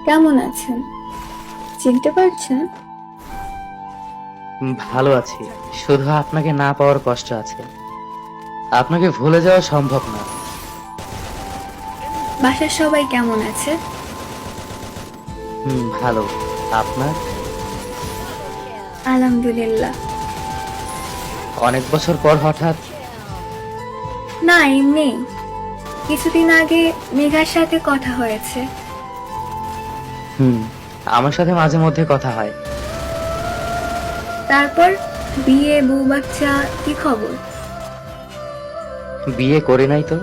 কেমন আছেন? চিনতে পারছেন? ভালো আছি। শুধু আপনাকে না পাওয়ার কষ্ট আছে। আপনাকে ভুলে যাওয়া সম্ভব না। বাসার সবাই কেমন আছে? ভালো। আপনার? আলহামদুলিল্লাহ। অনেক বছর পর হঠাৎ? না, এমনি। কিছুদিন আগে মেঘার সাথে কথা হয়েছে। হুম আমার সাথে মাঝে মধ্যে কথা হয়। তারপর বিয়ে, বউ বাচ্চা, কি খবর? বিয়ে করি নাই তো।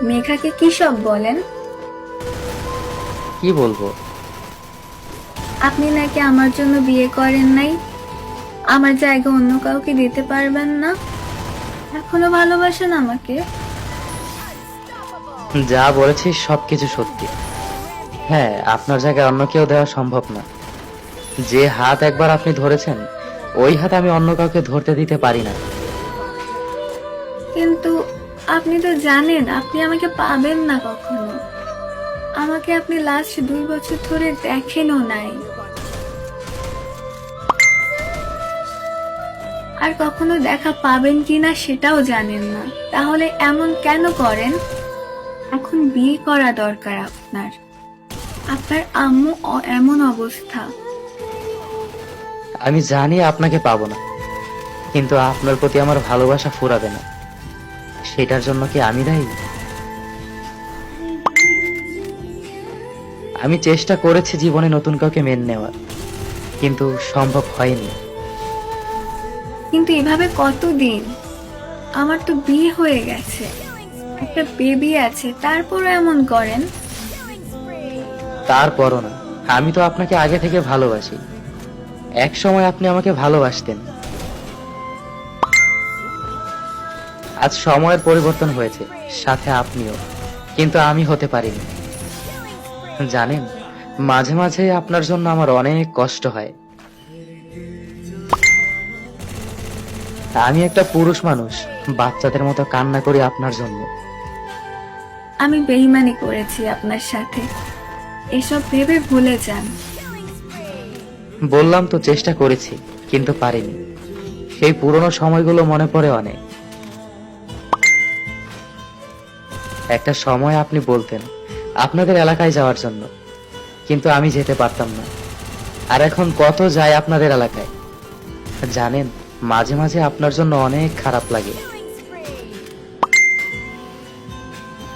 মেঘাকে কি সব বলেন? কি বলবো? আপনি নাকি আমার জন্য বিয়ে করেন নাই, আমার জায়গা অন্য কাউকে দিতে পারবেন না, এখনো ভালোবাসেন আমাকে। যা বলেছি সবকিছু সত্যি। হ্যাঁ, আপনার জায়গায় অন্য কেউ দেওয়া সম্ভব না। যে হাত একবার আপনি ধরেছেন, ওই হাত আমি অন্য কাউকে ধরতে দিতে পারি না। কিন্তু আপনি তো জানেন আপনি আমাকে পাবেন না কখনো। আমাকে আপনি লাস্ট 2 বছর ধরে দেখেনও নাই, আর কখনো দেখা পাবেন কিনা সেটাও জানেন না। তাহলে এমন কেন করেন? এখন বিয়ে করা দরকার আপনার। আপনার আম্মু এমন অবস্থা। আমি জানি আপনাকে পাবো না, কিন্তু আপনার প্রতি আমার ভালোবাসা ফুরাবে না। সেটার জন্য কি আমি দায়ী? আমি চেষ্টা করেছি জীবনে নতুন কাউকে মেনে নেওয়ার, কিন্তু সম্ভব হয়নি। কিন্তু এভাবে কতদিন? আমার তো বিয়ে হয়ে গেছে, একটা বেবি আছে, তারপরও এমন করেন? তারপরও না, আমি তো আপনাকে আগে থেকে ভালোবাসি। এক সময় আপনি আমাকে ভালোবাসতেন। আজ সময়ের পরিবর্তন হয়েছে, সাথে আপনিও, কিন্তু আমি হতে পারিনি। জানেন, মাঝে মাঝে আপনার জন্য আমার অনেক কষ্ট হয়। আমি একটা পুরুষ মানুষ, বাচ্চাদের মতো কান্না করি আপনার জন্য। আমি বেইমানি করেছি আপনার সাথে, এসব ভেবে ভুলে যান। বললাম তো চেষ্টা করেছি, কিন্তু পারিনি। সেই পুরনো সময়গুলো মনে পড়ে অনেক। একটা সময় আপনি বলতেন আপনাদের এলাকায় যাওয়ার জন্য, কিন্তু আমি যেতে পারতাম না। আর এখন কত যায় আপনাদের এলাকায়। জানেন, মাঝে মাঝে আপনার জন্য অনেক খারাপ লাগে।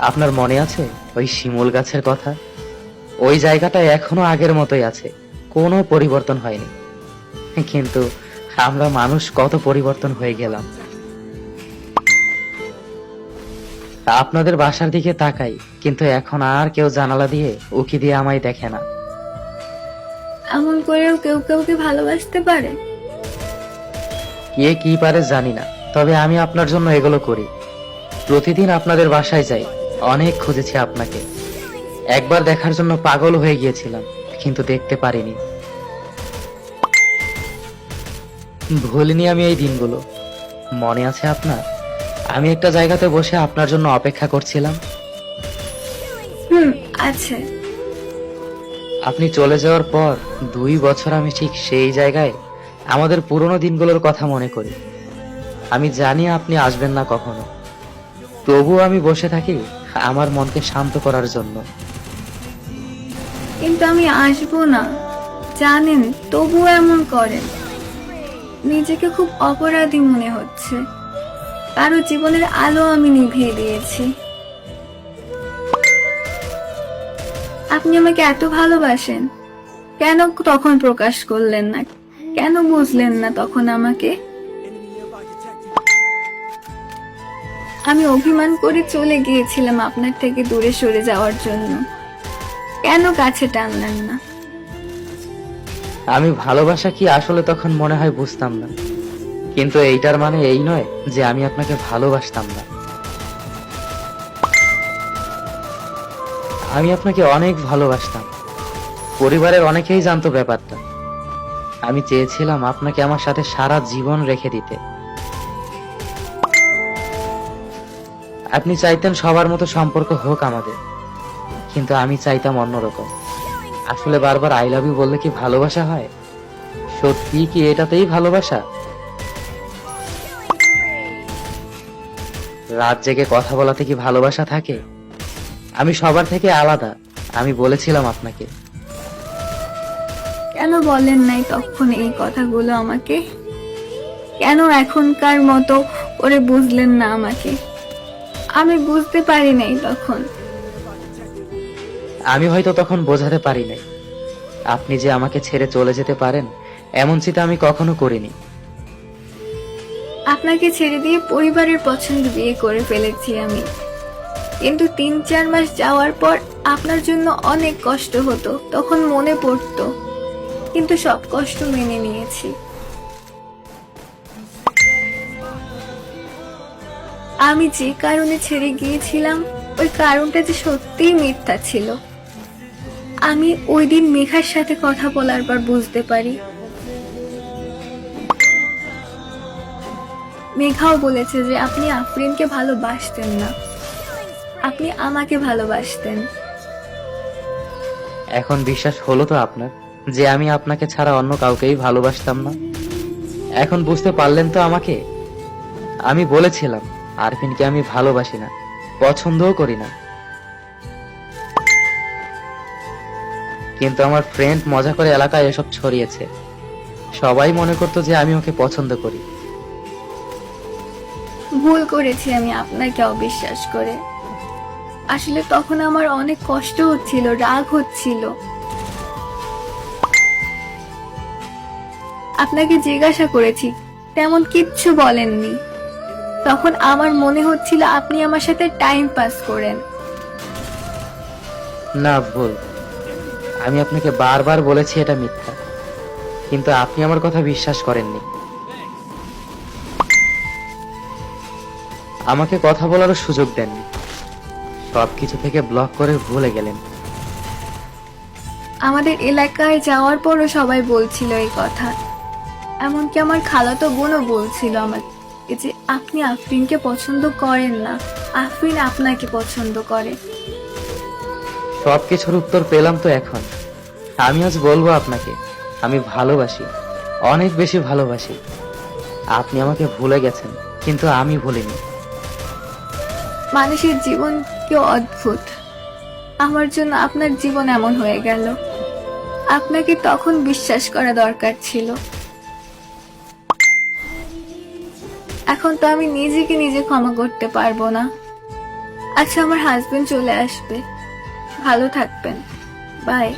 আপনার মনে আছে ওই শিমুল গাছের কথা? ওই জায়গাটা এখনো আগের মতোই আছে, কোনো পরিবর্তন হয়নি। কিন্তু আমরা মানুষ কত পরিবর্তন হয়ে গেলাম। আপনাদের বাসার দিকে তাকাই, কিন্তু এখন আর কেউ জানালা দিয়ে উকি দিয়ে আমায় দেখে না। এমন করেও কেউ কাউকে ভালোবাসতে পারে? কে কি পারে জানি না, তবে আমি আপনার জন্য এগুলো করি। প্রতিদিন আপনাদের বাসায় যাই, অনেক খুঁজেছি আপনাকে। একবার দেখার জন্য পাগল হয়ে গিয়েছিলাম, কিন্তু দেখতে পারিনি। ভুলিনি আমি এই দিনগুলো। মনে আছে আপনার, আমি একটা জায়গাতে বসে আপনার জন্য অপেক্ষা করছিলাম। হুম, আছে। আপনি চলে যাওয়ার পর 2 বছর আমি ঠিক সেই জায়গায় আমাদের পুরনো দিনগুলোর কথা মনে করি। আমি জানি আপনি আসবেন না কখনো, তবুও আমি বসে থাকি আমার মনকে শান্ত করার জন্য। কিন্তু আমি আসবো না, জানেন, তবুও এমন করেন। নিজেকে খুব অপরাধী মনে হচ্ছে, কারো জীবনের আলো আমি নিভিয়ে দিয়েছি। আপনি আমাকে এত ভালোবাসেন, কেন তখন প্রকাশ করলেন না? কেন বুঝলেন না তখন আমাকে? আমি অভিমান করে চলে গিয়েছিলাম আপনার থেকে দূরে সরে যাওয়ার জন্য, কেন কাছে টানলেন না? আমি ভালোবাসা কি আসলে তখন মনে হয় বুঝতাম না, কিন্তু এইটার মানে এই নয় যে আমি আপনাকে ভালোবাসতাম না। আমি আপনাকে অনেক ভালোবাসতাম। পরিবারের অনেকেই জানতো ব্যাপারটা। আমি চেয়েছিলাম আপনাকে আমার সাথে সারা জীবন রেখে দিতে। আপনি চাইতেন সবার মতো সম্পর্ক হোক আমাদের, কিন্তু আমি চাইতাম অন্যরকম। আসলে বারবার আই লাভ ইউ বললে কি ভালোবাসা হয়? সত্যি কি এটাতেই ভালোবাসা? রাত জেগে কথা বলাতে কি ভালোবাসা থাকে? আমি সবার থেকে আলাদা, আমি বলেছিলাম আপনাকে। কেন বলেন নাই তখন এই কথাগুলো আমাকে? কেন এখনকার মতো করে বুঝলেন না আমাকে? আমি বুঝতে পারি নাই তখন। আমি হয়তো তখন বোঝাতে পারি নাই আপনি যে আমাকে ছেড়ে চলে যেতে পারেন, এমন চিন্তা আমি কখনো করিনি। আপনাকে ছেড়ে দিয়ে পরিবারের পছন্দ বিয়ে করে ফেলেছি আমি, কিন্তু 3-4 মাস যাওয়ার পর আপনার জন্য অনেক কষ্ট হতো, তখন মনে পড়তো, কিন্তু সব কষ্ট মেনে নিয়েছি। আমি যে কারণে ছেড়ে গিয়েছিলাম ওই কারণটা যে সত্যিই মিথ্যা ছিল। আমি ওই দিন মেঘার সাথে কথা বলার পর বুঝতে পারি। মেঘাও বলেছে যে আপনি আফরিনকে ভালোবাসতেন না, আপনি আমাকে ভালোবাসতেন। এখন বিশ্বাস হলো তো আপনার যে আমি আপনাকে ছাড়া অন্য কাউকেই ভালোবাসতাম না? এখন বুঝতে পারলেন তো আমাকে? আমি বলেছিলাম আরফিনকে আমি ভালোবাসি না, পছন্দও করি না, কিন্তু আমার ফ্রেন্ড মজা করে এলাকায় এসব ছড়িয়েছে। সবাই মনে করতো যে আমি ওকে পছন্দ করি। ভুল করেছি আমি আপনাকে অবিশ্বাস করে। আসলে তখন আমার অনেক কষ্ট হচ্ছিল, রাগ হচ্ছিল। আপনাকে জিজ্ঞাসা করেছি, তেমন কিচ্ছু বলেননি। তখন আমার মনে হচ্ছিল আপনি আমার সাথে টাইম পাস করেন। না, ভুল। আমি আপনাকে বারবার বলেছি এটা মিথ্যা, কিন্তু আপনি আমার কথা বিশ্বাস করেননি। আমাকে কথা বলারও সুযোগ দেননি, সবকিছু থেকে ব্লক করে ভুলে গেলেন। আমাদের এলাকায় যাওয়ার পরও সবাই বলছিল এই কথা, এমনকি আমার খালাতো বোনও বলছিল আমাকে যে আপনি আফরিনকে পছন্দ করেন না, আফরিন আপনাকে পছন্দ করে। সবকিছুর উত্তর পেলাম তো এখন। আমি আজ বলবো আপনাকে, আমি ভালোবাসি, অনেক বেশি ভালোবাসি। আপনি আমাকে ভুলে গেছেন, কিন্তু আমি ভুলিনি। মানুষের জীবন কি অদ্ভুত। আমার জন্য আপনার জীবন এমন হয়ে গেল। আপনাকে তখন বিশ্বাস করা দরকার ছিল। এখন তো আমি নিজেকে নিজে ক্ষমা করতে পারবো না। আচ্ছা, আমার হাজবেন্ড চলে আসবে, ভালো থাকবেন, বাই।